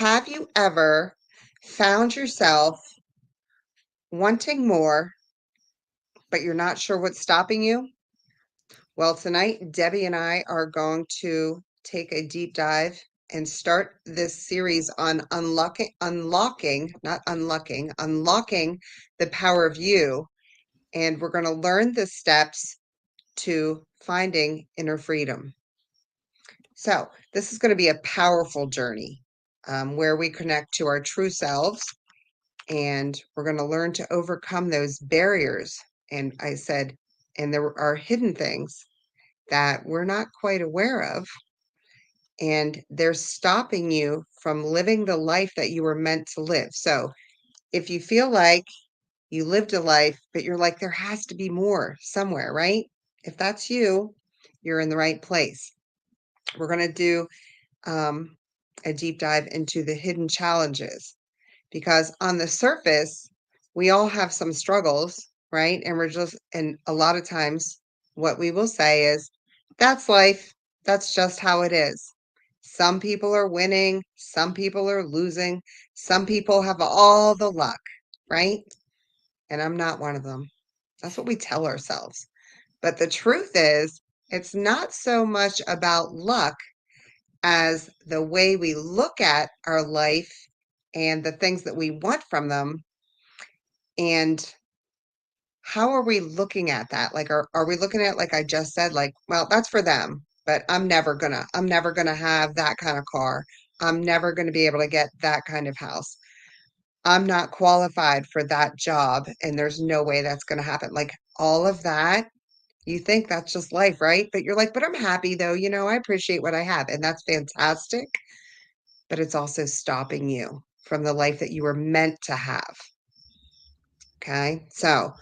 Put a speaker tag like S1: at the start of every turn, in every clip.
S1: Have you ever found yourself wanting more, but you're not sure what's stopping you? Well, tonight, Debbie and I are going to take a deep dive and start this series on unlocking the power of you. And we're going to learn the steps to finding inner freedom. So, this is going to be a powerful journey where we connect to our true selves, and we're going to learn to overcome those barriers. And I said, and there are hidden things that we're not quite aware of, and they're stopping you from living the life that you were meant to live. So if you feel like you lived a life, but you're like, there has to be more somewhere, right? If that's you, you're in the right place. We're going to do a deep dive into the hidden challenges, because on the surface, we all have some struggles, right? And a lot of times what we will say is, that's life. That's just how it is. Some people are winning, some people are losing, some people have all the luck, right? And I'm not one of them. That's what we tell ourselves. But the truth is, it's not so much about luck as the way we look at our life and the things that we want from them. And how are we looking at that? Like, are we looking at, like I just said, like, well, that's for them, but I'm never gonna have that kind of car. I'm never gonna be able to get that kind of house. I'm not qualified for that job, and there's no way that's gonna happen. Like, all of that, you think that's just life, right? But you're like, but I'm happy though, I appreciate what I have, and that's fantastic. But it's also stopping you from the life that you were meant to have. Okay. So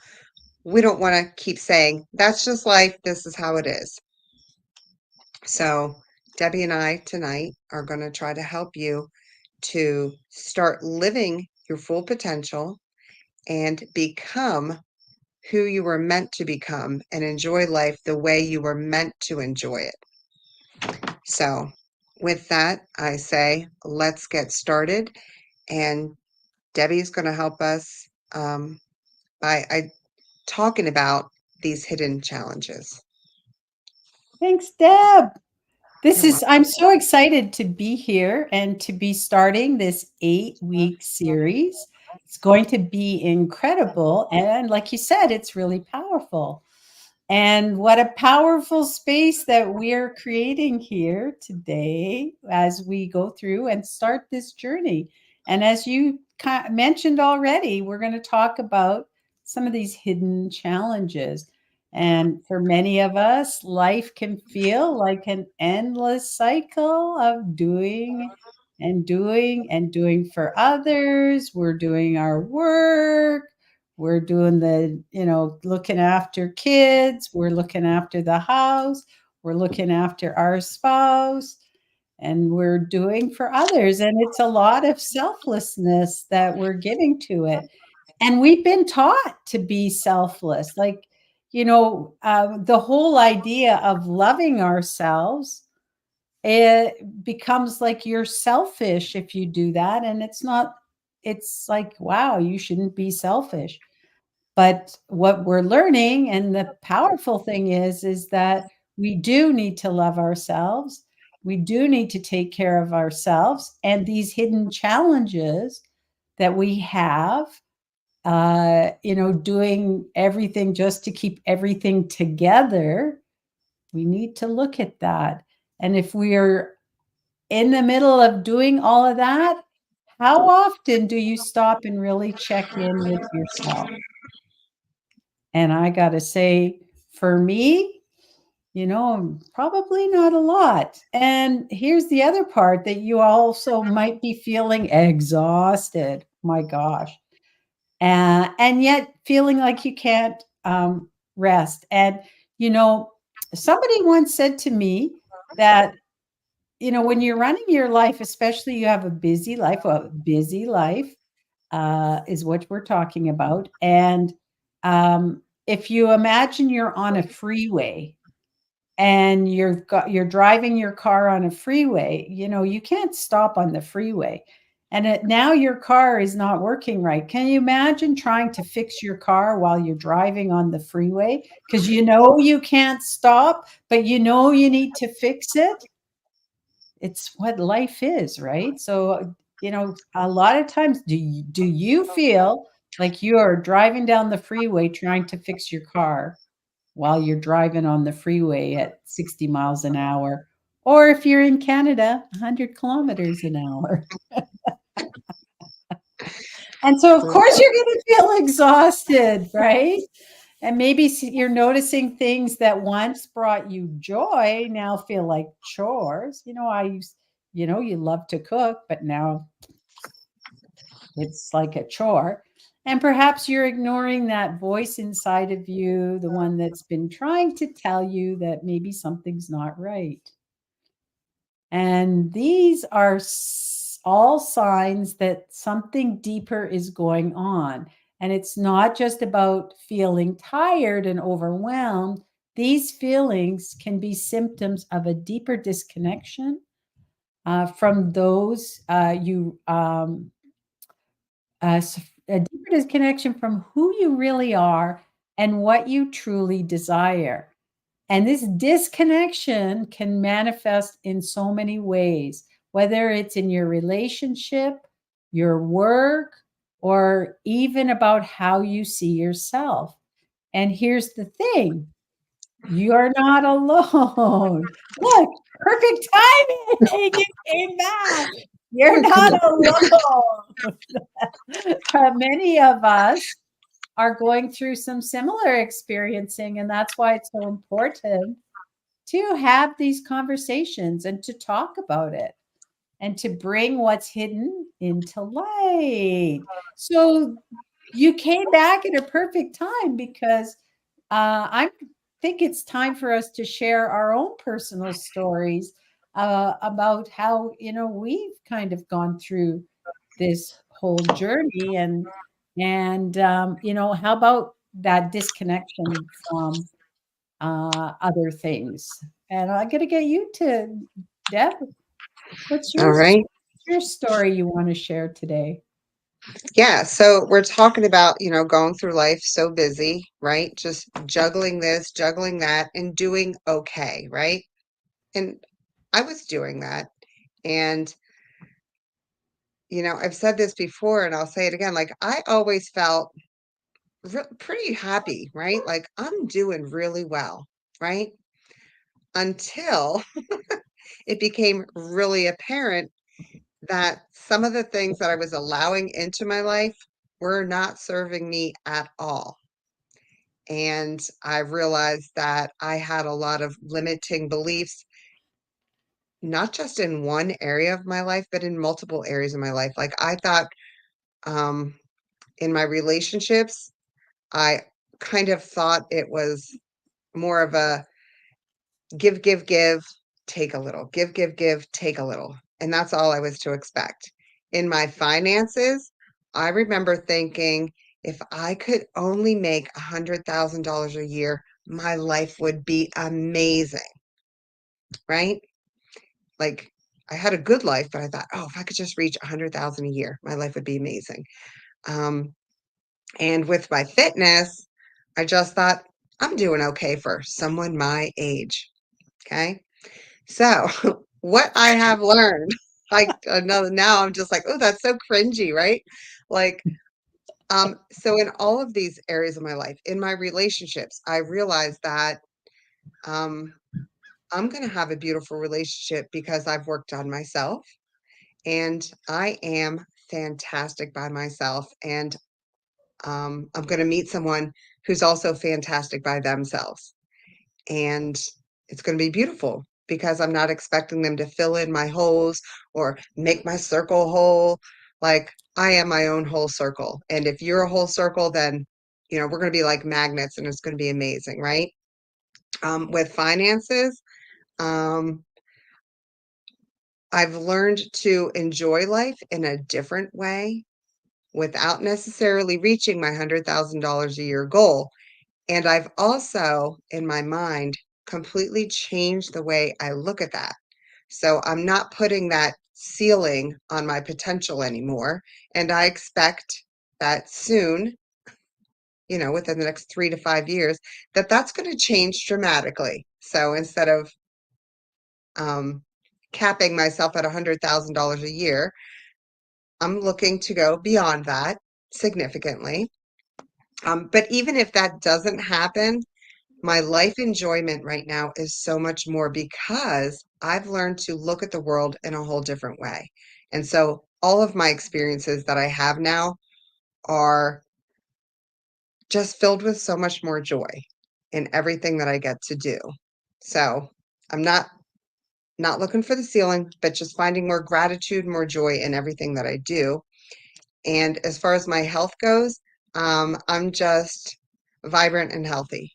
S1: we don't want to keep saying, that's just life. This is how it is. So Debbie and I tonight are going to try to help you to start living your full potential and become who you were meant to become and enjoy life the way you were meant to enjoy it. So with that, I say, let's get started. And Debbie's going to help us by talking about these hidden challenges.
S2: Thanks, Deb.
S1: You're welcome.
S2: I'm so excited to be here and to be starting this 8-week series. It's going to be incredible. And like you said, it's really powerful. And what a powerful space that we're creating here today as we go through and start this journey. And as you mentioned already, we're going to talk about some of these hidden challenges. And for many of us, life can feel like an endless cycle of doing and doing and doing for others. We're doing our work, we're doing looking after kids, we're looking after the house, we're looking after our spouse, and we're doing for others. And it's a lot of selflessness that we're giving to it. And we've been taught to be selfless. The whole idea of loving ourselves, it becomes like you're selfish if you do that. And it's not, it's like, wow, you shouldn't be selfish. But what we're learning, and the powerful thing is that we do need to love ourselves. We do need to take care of ourselves. And these hidden challenges that we have, doing everything just to keep everything together, we need to look at that. And if we are in the middle of doing all of that, how often do you stop and really check in with yourself? And I got to say, for me, probably not a lot. And here's the other part, that you also might be feeling exhausted. My gosh. And yet feeling like you can't rest. And, you know, somebody once said to me that, when you're running your life, especially you have a busy life, is what we're talking about. And if you imagine you're on a freeway and you're driving your car on a freeway, you can't stop on the freeway. and now your car is not working right. Can you imagine trying to fix your car while you're driving on the freeway? Because you know you can't stop, but you know you need to fix it. It's what life is, right? So, a lot of times, do you feel like you are driving down the freeway trying to fix your car while you're driving on the freeway at 60 miles an hour? Or if you're in Canada, 100 kilometers an hour. And so, of course,
S1: Mhm.
S2: you're going to feel exhausted, right? And maybe you're noticing things that once brought you joy now feel like chores. You love to cook, but now it's like a chore. And perhaps you're ignoring that voice inside of you, the one that's been trying to tell you that maybe something's not right. And these are all signs that something deeper is going on. And it's not just about feeling tired and overwhelmed. These feelings can be symptoms of a deeper disconnection from those you a deeper disconnection from who you really are and what you truly desire. And this disconnection can manifest in so many ways, whether it's in your relationship, your work, or even about how you see yourself. And here's the thing, you're not alone. Look, perfect timing. You came back. You're not alone. Many of us are going through some similar experiencing, and that's why it's so important to have these conversations and to talk about it and to bring what's hidden into light. So you came back at a perfect time because I think it's time for us to share our own personal stories about how we've kind of gone through this whole journey, and how about that disconnection from other things. And I'm going to get you to Deb. What's
S1: All right.
S2: your story you want to share today?
S1: Yeah. So we're talking about, going through life so busy, right? Just juggling this, juggling that, and doing okay, right? And I was doing that. And, I've said this before and I'll say it again. Like, I always felt pretty happy, right? Like, I'm doing really well, right? Until it became really apparent that some of the things that I was allowing into my life were not serving me at all. And I realized that I had a lot of limiting beliefs, not just in one area of my life, but in multiple areas of my life. Like I thought um, in my relationships, I kind of thought it was more of a give, give, give, take a little, give, take a little. And that's all I was to expect. In my finances, I remember thinking if I could only make $100,000 a year, my life would be amazing, right? Like I had a good life, but I thought, oh, if I could just reach 100,000 a year, my life would be amazing. Um, and with my fitness, I just thought I'm doing okay for someone my age. Okay. So, what I have learned, like another now I'm just like, oh, that's so cringy, right? Like, so in all of these areas of my life, in my relationships, I realized that um, I'm going to have a beautiful relationship because I've worked on myself and I am fantastic by myself. And I'm going to meet someone who's also fantastic by themselves. And it's going to be beautiful because I'm not expecting them to fill in my holes or make my circle whole. Like I am my own whole circle. And if you're a whole circle, then, we're going to be like magnets and it's going to be amazing, right? With finances, um, I've learned to enjoy life in a different way without necessarily reaching my $100,000 a year goal. And I've also, in my mind, completely changed the way I look at that. So I'm not putting that ceiling on my potential anymore. And I expect that soon, within the next 3 to 5 years, that's going to change dramatically. So instead of um, capping myself at $100,000 a year, I'm looking to go beyond that significantly. But even if that doesn't happen, my life enjoyment right now is so much more because I've learned to look at the world in a whole different way. And so all of my experiences that I have now are just filled with so much more joy in everything that I get to do. So I'm not looking for the ceiling, but just finding more gratitude, more joy in everything that I do. And as far as my health goes, I'm just vibrant and healthy,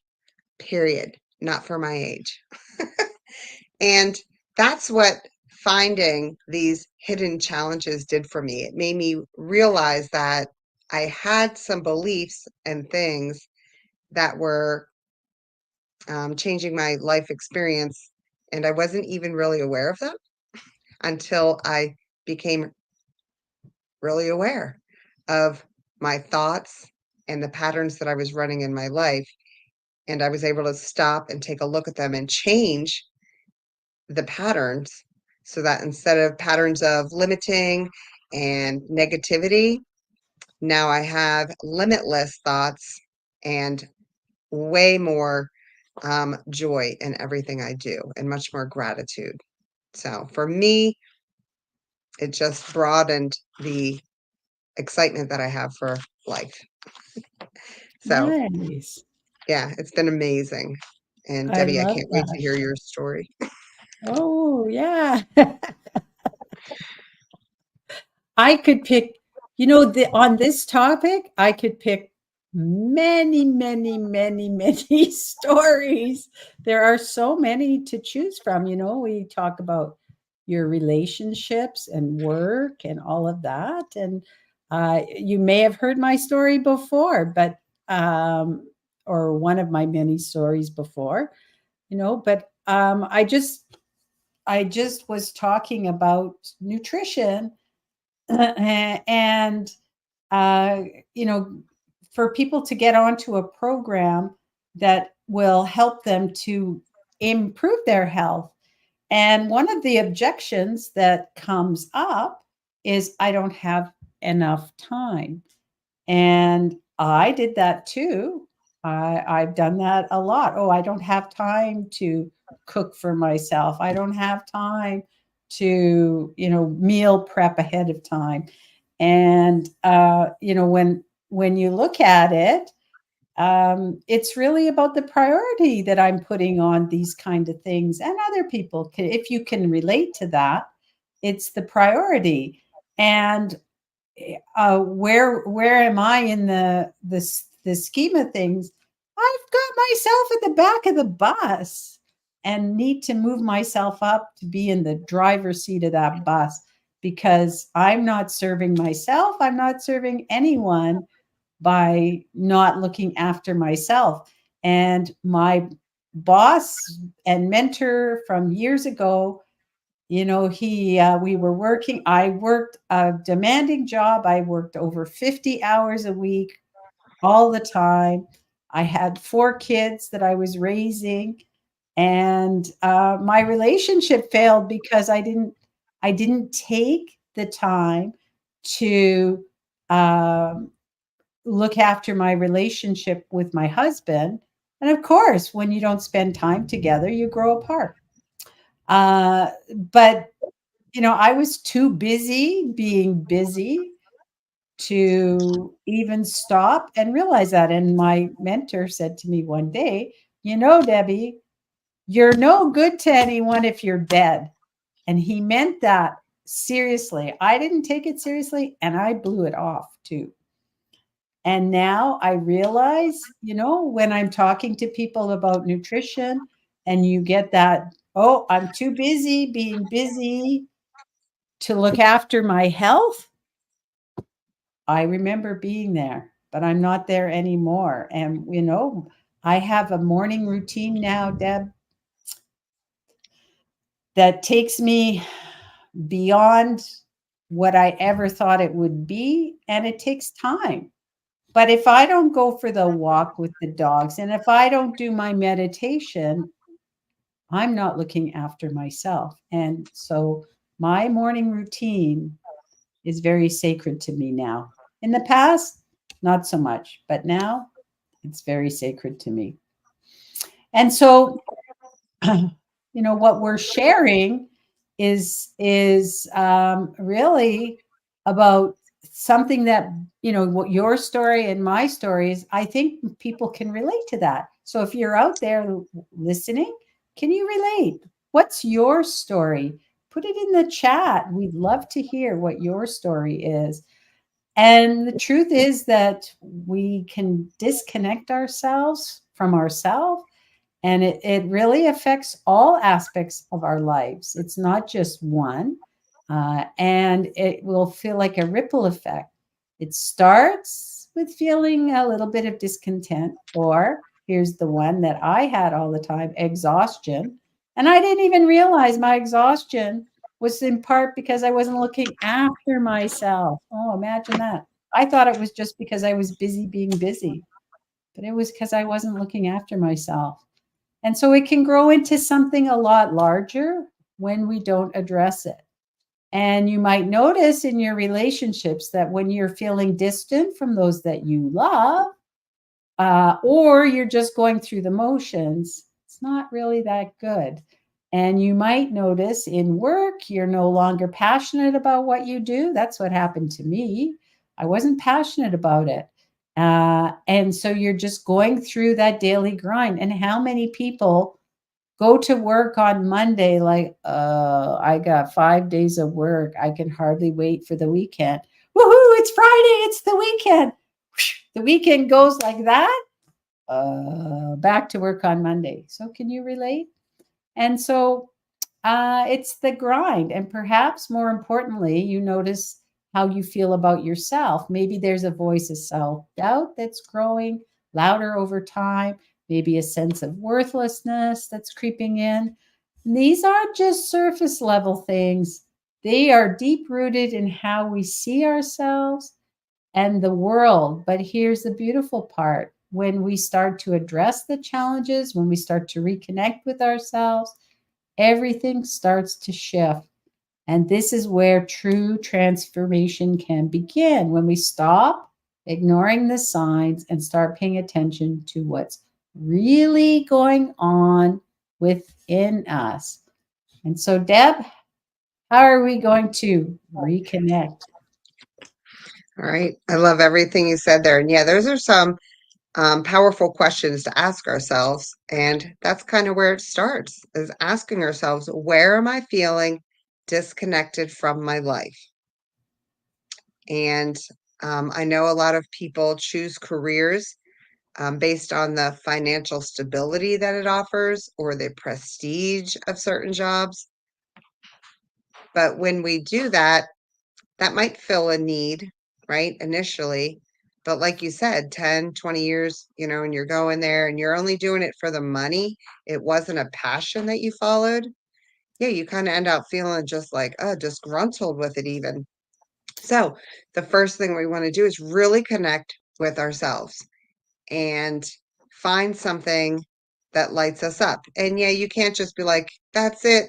S1: period. Not for my age. And that's what finding these hidden challenges did for me. It made me realize that I had some beliefs and things that were changing my life experience, and I wasn't even really aware of them until I became really aware of my thoughts and the patterns that I was running in my life. And I was able to stop and take a look at them and change the patterns so that instead of patterns of limiting and negativity, now I have limitless thoughts and way more joy in everything I do and much more gratitude. So for me, it just broadened the excitement that I have for life. So
S2: Nice.
S1: yeah, it's been amazing. And
S2: I
S1: Debbie, I
S2: love
S1: can't wait to
S2: that.
S1: hear your story.
S2: Oh, yeah. I could pick, on this topic, I could pick many, many, many, many stories. There are so many to choose from. We talk about your relationships and work and all of that. And you may have heard my story before, or one of my many stories before, but I just was talking about nutrition and uh, you know for people to get onto a program that will help them to improve their health. And one of the objections that comes up is, I don't have enough time. And I did that too. I've done that a lot. Oh, I don't have time to cook for myself. I don't have time to, meal prep ahead of time. And when you look at it, it's really about the priority that I'm putting on these kind of things, and other people can, if you can relate to that, it's the priority. And where am I in the scheme of things? I've got myself at the back of the bus and need to move myself up to be in the driver's seat of that bus, because I'm not serving myself. I'm not serving anyone by not looking after myself. And my boss and mentor from years ago, he we were working I worked a demanding job. I worked over 50 hours a week all the time. I had 4 kids that I was raising, and my relationship failed because I didn't take the time to um, look after my relationship with my husband. And of course, when you don't spend time together, you grow apart. Uh, but I was too busy being busy to even stop and realize that. And my mentor said to me one day, Debbie, you're no good to anyone if you're dead. And he meant that seriously. I didn't take it seriously, and I blew it off too. And now I realize, when I'm talking to people about nutrition, and you get that, oh, I'm too busy being busy to look after my health. I remember being there, but I'm not there anymore. And, I have a morning routine now, Deb, that takes me beyond what I ever thought it would be, and it takes time. But if I don't go for the walk with the dogs and if I don't do my meditation, I'm not looking after myself. And so my morning routine is very sacred to me now. In the past, not so much, but now it's very sacred to me. And so, what we're sharing is really about something that, what your story and my stories, I think people can relate to that. So if you're out there listening, can you relate? What's your story? Put it in the chat. We'd love to hear what your story is. And the truth is that we can disconnect ourselves from ourselves, and it really affects all aspects of our lives. It's not just one. And it will feel like a ripple effect. It starts with feeling a little bit of discontent, or here's the one that I had all the time, exhaustion. And I didn't even realize my exhaustion was in part because I wasn't looking after myself. Oh, imagine that. I thought it was just because I was busy being busy, but it was because I wasn't looking after myself. And so it can grow into something a lot larger when we don't address it. And you might notice in your relationships that when you're feeling distant from those that you love, or you're just going through the motions, it's not really that good. And you might notice in work, you're no longer passionate about what you do. That's what happened to me. I wasn't passionate about it. And so you're just going through that daily grind. And how many people go to work on Monday like, I got 5 days of work. I can hardly wait for the weekend. Woohoo, it's Friday, it's the weekend. The weekend goes like that. Back to work on Monday. So can you relate? And so it's the grind. And perhaps more importantly, you notice how you feel about yourself. Maybe there's a voice of self doubt that's growing louder over time, maybe a sense of worthlessness that's creeping in. And these aren't just surface level things, they are deep rooted in how we see ourselves and the world. But here's the beautiful part: when we start to address the challenges, when we start to reconnect with ourselves, everything starts to shift. And this is where true transformation can begin, when we stop ignoring the signs and start paying attention to what's really going on within us. And so, Deb, how are we going to reconnect?
S1: All right. I love everything you said there. And yeah, those are some powerful questions to ask ourselves. And that's kind of where it starts, is asking ourselves, where am I feeling disconnected from my life? And I know a lot of people choose careers based on the financial stability that it offers or the prestige of certain jobs. But when we do that, that might fill a need, right? Initially. But like you said, 10, 20 years, and you're going there and you're only doing it for the money. It wasn't a passion that you followed. Yeah, you kind of end up feeling just like, disgruntled with it even. So the first thing we want to do is really connect with ourselves and find something that lights us up. And yeah, you can't just be like, that's it.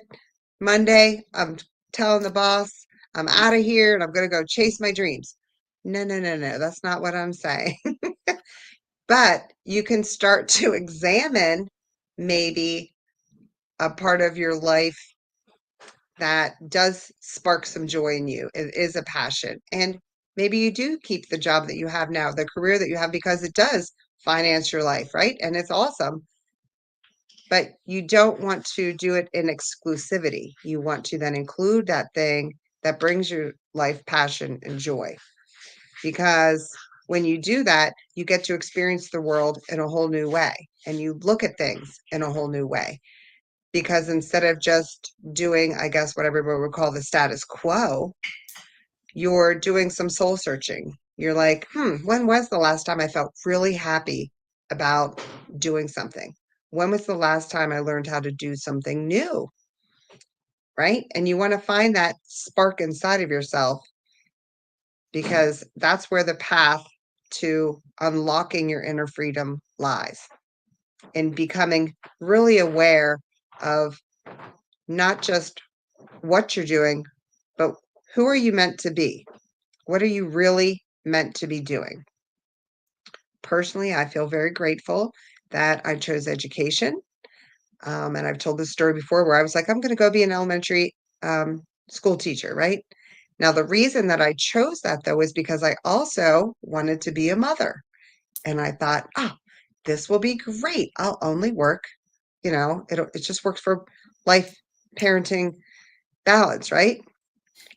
S1: Monday, I'm telling the boss, I'm out of here and I'm going to go chase my dreams. No, no, no, no. That's not what I'm saying. But you can start to examine maybe a part of your life that does spark some joy in you. It is a passion. And maybe you do keep the job that you have now, the career that you have, because it does finance your life, right? And it's awesome. But you don't want to do it in exclusivity. You want to then include that thing that brings your life passion and joy. Because when you do that, you get to experience the world in a whole new way and you look at things in a whole new way. Because instead of just doing, I guess, what everybody would call the status quo, you're doing some soul searching. You're like, when was the last time I felt really happy about doing something? When was the last time I learned how to do something new? right? And you want to find that spark inside of yourself because that's where the path to unlocking your inner freedom lies in becoming really aware of not just what you're doing, but who are you meant to be? What are you really meant to be doing? Personally, I feel very grateful that I chose education. And I've told this story before where I was like, I'm going to go be an elementary school teacher, right? Now, the reason that I chose that though is because I also wanted to be a mother. And I thought, oh, this will be great. I'll only work, it just works for life parenting balance, right?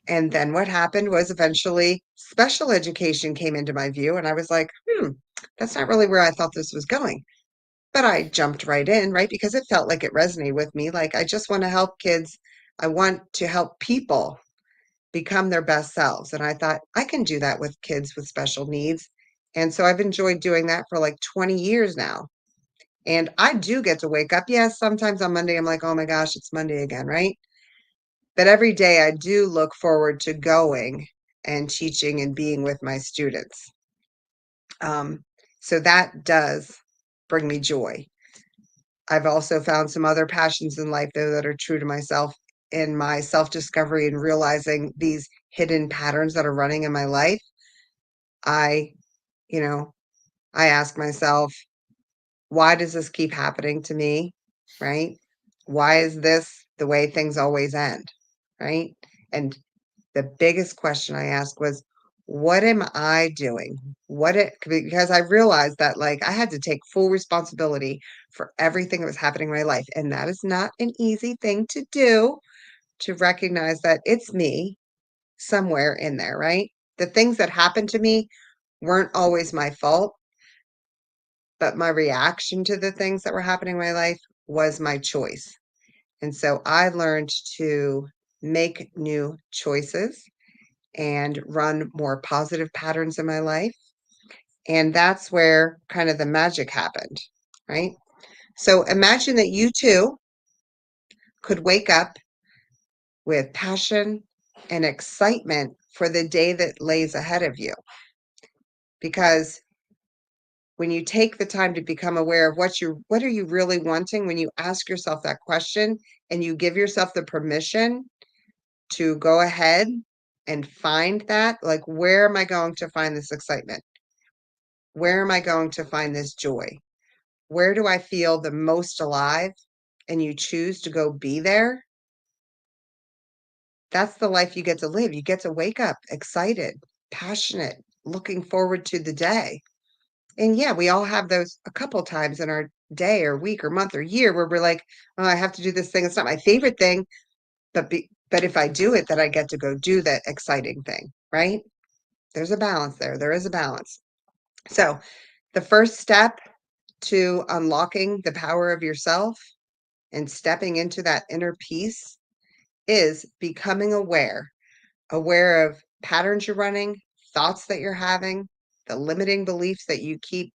S1: And then what happened was eventually special education came into my view, and I was like, that's not really where I thought this was going. But I jumped right in, right? Because it felt like it resonated with me. Like, I just want to help kids. I want to help people become their best selves. And I thought, I can do that with kids with special needs. And so I've enjoyed doing that for like 20 years now. And I do get to wake up. Yes, sometimes on Monday, I'm like, oh my gosh, it's Monday again, right? But every day I do look forward to going and teaching and being with my students. Um, so that does bring me joy. I've also found some other passions in life, though, that are true to myself in my self discovery and realizing these hidden patterns that are running in my life. I, you know, I ask myself, why does this keep happening to me? Right? Why is this the way things always end? Right? And the biggest question I asked was, what am I doing? Because I realized that like I had to take full responsibility for everything that was happening in my life. And that is not an easy thing to do, to recognize that it's me somewhere in there, right? The things that happened to me weren't always my fault, but my reaction to the things that were happening in my life was my choice. And so I learned to make new choices and run more positive patterns in my life. And that's where kind of the magic happened, right? So imagine that you too could wake up with passion and excitement for the day that lays ahead of you. Because when you take the time to become aware of what are you really wanting, when you ask yourself that question and you give yourself the permission to go ahead and find that, like, where am I going to find this excitement? Where am I going to find this joy? Where do I feel the most alive? And you choose to go be there. That's the life you get to live. You get to wake up excited, passionate, looking forward to the day. And yeah, we all have those a couple times in our day or week or month or year where we're like, oh, I have to do this thing. It's not my favorite thing, but if I do it, then I get to go do that exciting thing, right? There's a balance there. There is a balance. So the first step to unlocking the power of yourself and stepping into that inner peace is becoming aware of patterns you're running, thoughts that you're having, the limiting beliefs that you keep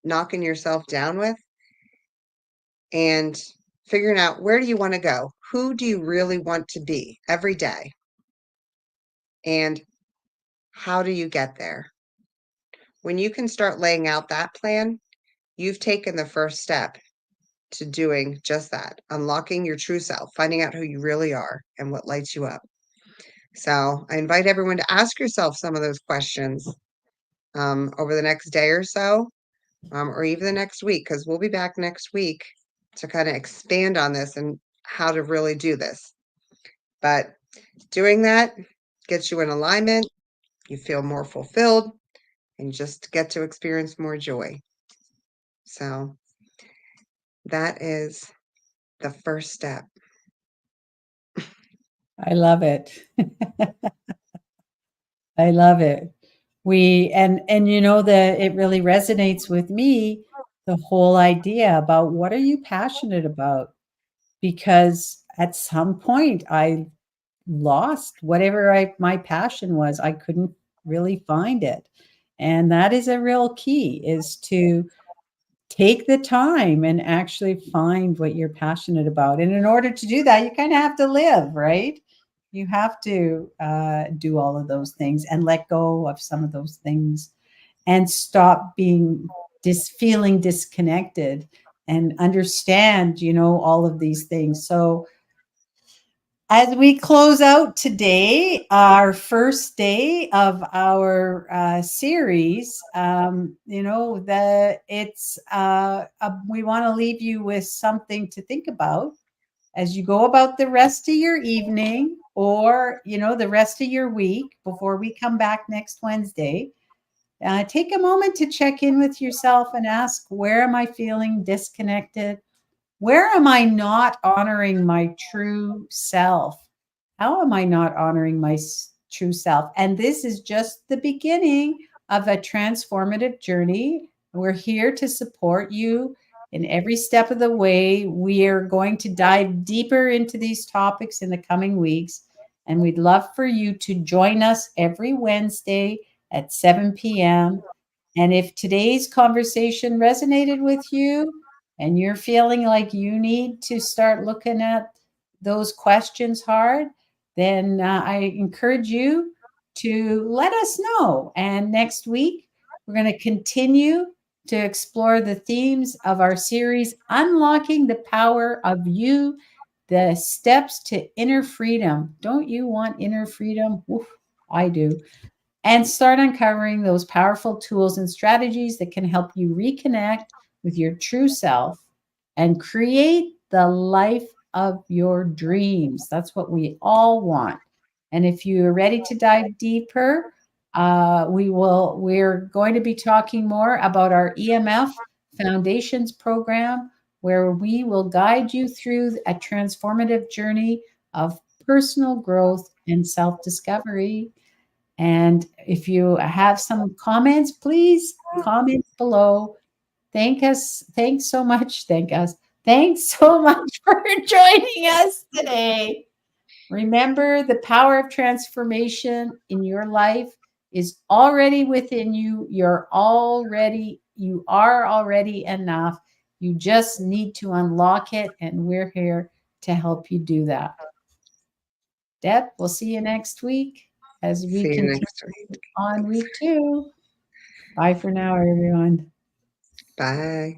S1: knocking yourself down with, and figuring out, where do you want to go? Who do you really want to be every day? And how do you get there? When you can start laying out that plan, you've taken the first step to doing just that, unlocking your true self, finding out who you really are and what lights you up. So I invite everyone to ask yourself some of those questions over the next day or so, or even the next week, because we'll be back next week to kind of expand on this and how to really do this. But doing that gets you in alignment, you feel more fulfilled, and just get to experience more joy. So that is the first step.
S2: I love it. I love it. We and you know that it really resonates with me, the whole idea about what are you passionate about? Because at some point I lost whatever my passion was. I couldn't really find it. And that is a real key, is to take the time and actually find what you're passionate about. And in order to do that, you kind of have to live, right? You have to do all of those things and let go of some of those things and stop being feeling disconnected and understand, all of these things. So as we close out today, our first day of our series, we want to leave you with something to think about as you go about the rest of your evening, or the rest of your week before we come back next Wednesday. Take a moment to check in with yourself and ask, where am I feeling disconnected? Where am I not honoring my true self? How am I not honoring my true self? And this is just the beginning of a transformative journey. We're here to support you in every step of the way. We are going to dive deeper into these topics in the coming weeks. And we'd love for you to join us every Wednesday at 7 p.m. And if today's conversation resonated with you, and you're feeling like you need to start looking at those questions hard, then I encourage you to let us know. And next week, we're going to continue to explore the themes of our series, Unlocking the Power of You, the Steps to Inner Freedom. Don't you want inner freedom? Oof, I do. And start uncovering those powerful tools and strategies that can help you reconnect with your true self and create the life of your dreams. That's what we all want. And if you're ready to dive deeper, we're going to be talking more about our EMF Foundations program, where we will guide you through a transformative journey of personal growth and self-discovery. And if you have some comments, please comment below. Thank us. Thanks so much. Thank us. Thanks so much for joining us today. Remember, the power of transformation in your life is already within you. You are already enough. You just need to unlock it, and we're here to help you do that. Deb, we'll see you next week as we
S1: See you
S2: continue
S1: next week.
S2: on week 2. Bye for now, everyone.
S1: Bye.